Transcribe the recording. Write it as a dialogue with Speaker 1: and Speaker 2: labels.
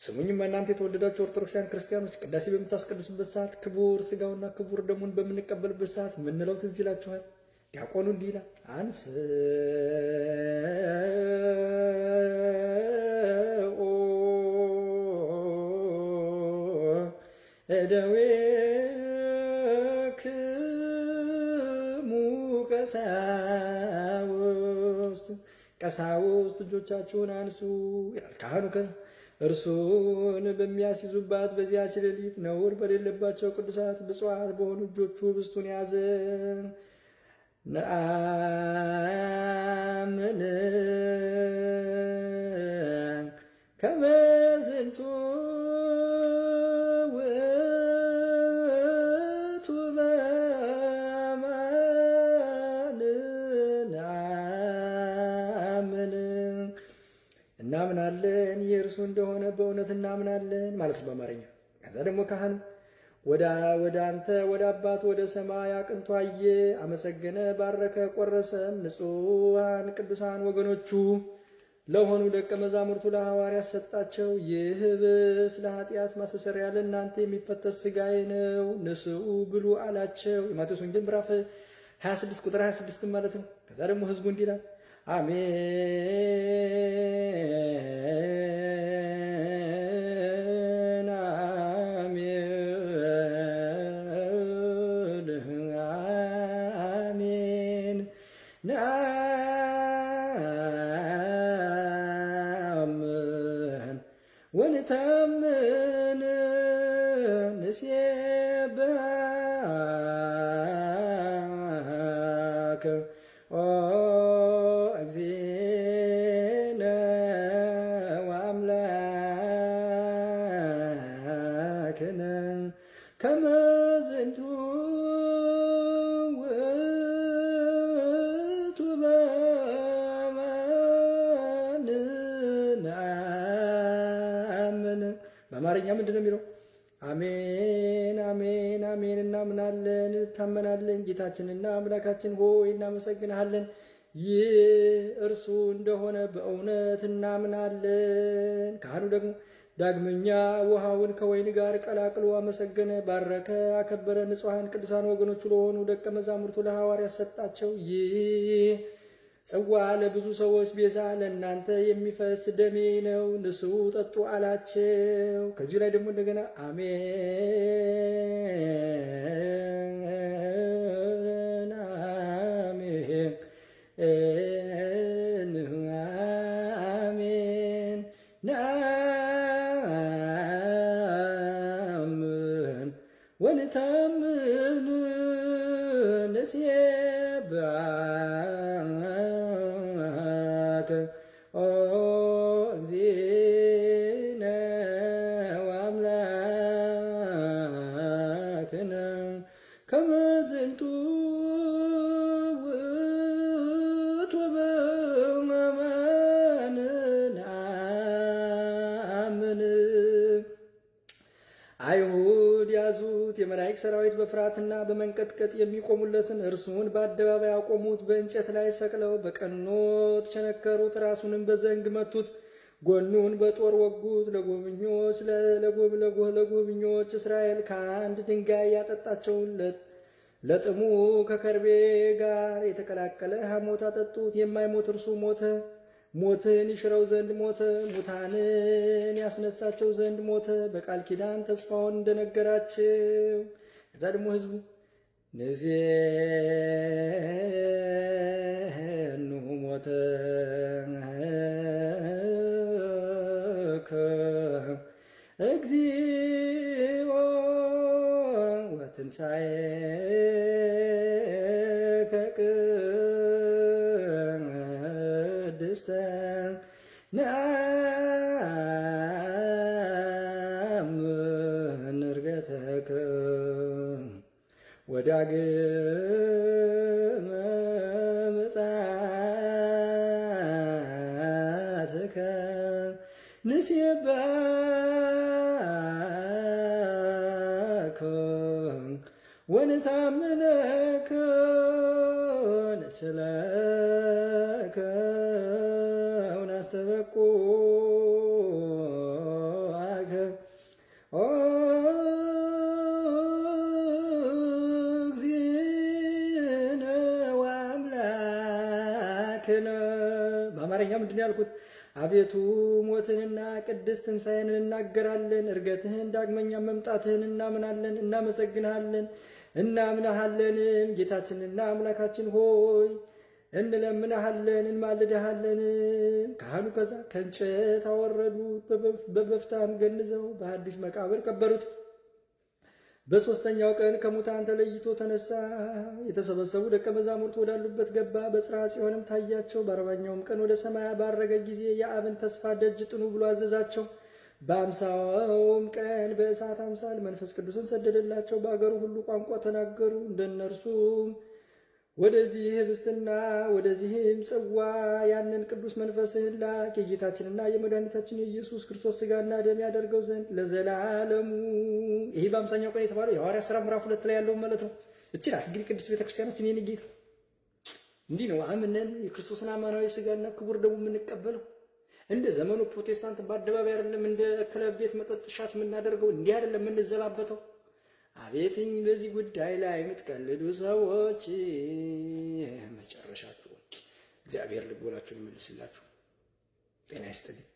Speaker 1: ስሙኝም እናንተ የተወደዳችሁ ኦርቶዶክሳውያን ክርስቲያኖች ቅዳሴ በምታስቀድሱበት ሰዓት ክቡር ስጋውና ክቡር ደሙን በምንቀበልበት ሰዓት ምንለው ትዝ ይላችኋል? ዲያቆኑ እንዲህ ይላል፣ አንስ እደዌክሙ ቀሳውስት እጆቻችሁን አንሱ ይላል ካህኑ። እርሱን በሚያስይዙባት በዚያች ሌሊት ነውር በሌለባቸው ቅዱሳት ብፁዓት በሆኑ እጆቹ ህብስቱን ያዘ። ነአምን ከመ ዝንቱ ውእቱ በአማን ነአምን እናምናለን የእርሱ እንደሆነ በእውነት እናምናለን ማለት ነው በአማርኛ። ከዛ ደግሞ ካህኑ ወደ አንተ ወደ አባት ወደ ሰማይ አቅንቶ አየ፣ አመሰገነ፣ ባረከ፣ ቆረሰም። ንጹሐን ቅዱሳን ወገኖቹ ለሆኑ ደቀ መዛሙርቱ ለሐዋርያት ሰጣቸው። ይህ ህብስት ለኃጢአት ማስተስረያ ለእናንተ የሚፈተት ሥጋዬ ነው፣ ንስኡ ብሉ አላቸው። የማቴዎስ ወንጌል ምዕራፍ 26 ቁጥር 26 ማለት ነው። ከዛ ደግሞ ህዝቡ እንዲህ ይላል፣ አሜን አሜን ነአምን ወንተምን ንሴብሐከ እግዚእነ ወአምላክነ ከመ ዝንቱ ውእቱ በአማን ነአምን። በአማርኛ ምንድን ነው የሚለው? አሜን አሜን አሜን እናምናለን፣ እንታመናለን። ጌታችንና አምላካችን ሆይ እናመሰግንሃለን። ይህ እርሱ እንደሆነ በእውነት እናምናለን። ካህኑ ደግሞ ዳግመኛ ውሃውን ከወይን ጋር ቀላቅሎ አመሰገነ፣ ባረከ፣ አከበረ። ንጹሐን ቅዱሳን ወገኖቹ ለሆኑ ደቀ መዛሙርቱ ለሐዋርያት ሰጣቸው። ይህ ጽዋ ለብዙ ሰዎች ቤዛ ለእናንተ የሚፈስ ደሜ ነው፣ ንስኡ ጠጡ አላቸው። ከዚሁ ላይ ደግሞ እንደገና አሜን አሜን አሜን ነአምን ወንተምን ንሴብሐከ እግዚእነ ወአምላክነ ከመ ዝንቱ ውእቱ በአማን ነአምን። አይሁድ ያዙት፣ የመላእክት ሰራዊት በፍርሃትና በመንቀጥቀጥ የሚቆሙለትን እርሱን በአደባባይ አቆሙት። በእንጨት ላይ ሰቅለው በቀኖት ቸነከሩት፣ ራሱንም በዘንግ መቱት፣ ጎኑን በጦር ወጉት። ለጎብኚዎች እስራኤል ከአንድ ድንጋይ ያጠጣቸውን ለጥሙ ከከርቤ ጋር የተቀላቀለ ሐሞት አጠጡት። የማይሞት እርሱ ሞተ፣ ሞትን ይሽረው ዘንድ ሞተ፣ ሙታንን ያስነሳቸው ዘንድ ሞተ፣ በቃል ኪዳን ተስፋውን እንደነገራቸው። ከዛ ደግሞ ህዝቡ ንዜኑ ሞተከ እግዚኦ ወትንሣኤከ ቅድስተ ነአምን ዕርገተከ ወዳግመ ምጽአትከ ንሴብሐከ ወንታምነከ ንስእለከ ወናስተበቁ በአማርኛ ምንድን ነው ያልኩት? አቤቱ ሞትንና ቅድስት ትንሣኤን እናገራለን። እርገትህን ዳግመኛ መምጣትህን እናምናለን፣ እናመሰግንሃለን፣ እናምናሃለንም። ጌታችንና አምላካችን ሆይ እንለምናሃለን፣ እንማልድሃለን። ካህኑ ከዛ ከእንጨት አወረዱት፣ በበፍታም ገንዘው በአዲስ መቃብር ቀበሩት። በሦስተኛው ቀን ከሙታን ተለይቶ ተነሳ። የተሰበሰቡ ደቀ መዛሙርት ወዳሉበት ገባ። በጽርሐ ጽዮንም ታያቸው። በ40ኛውም ቀን ወደ ሰማይ ባረገ ጊዜ የአብን ተስፋ ደጅ ጥኑ ብሎ አዘዛቸው። በ50ኛውም ቀን በእሳት አምሳል መንፈስ ቅዱስን ሰደደላቸው። በአገሩ ሁሉ ቋንቋ ተናገሩ። እንደነርሱም ወደዚህ ህብስትና ወደዚህም ጽዋ ያንን ቅዱስ መንፈስህን ላክ፣ የጌታችንና የመድኃኒታችን የኢየሱስ ክርስቶስ ሥጋና ደም ያደርገው ዘንድ ለዘላለሙ። ይሄ በ50ኛው ቀን የተባለው የሐዋርያት ሥራ ምዕራፍ 2 ላይ ያለው ማለት ነው። እቺ ናት እንግዲህ ቅድስት ቤተክርስቲያናችን የኔ ጌታ። እንዲህ ነው አምነን የክርስቶስን አማናዊ ሥጋና ክቡር ደሙ የምንቀበለው። እንደ ዘመኑ ፕሮቴስታንት በአደባባይ አይደለም፣ እንደ ክለብ ቤት መጠጥ ሻት የምናደርገው እንዲህ አይደለም የምንዘባበተው። አቤትኝ በዚህ ጉዳይ ላይ የምትቀልዱ ሰዎች መጨረሻችሁ እግዚአብሔር ልቦናችሁን ይመልስላችሁ። ጤና ይስጥልኝ።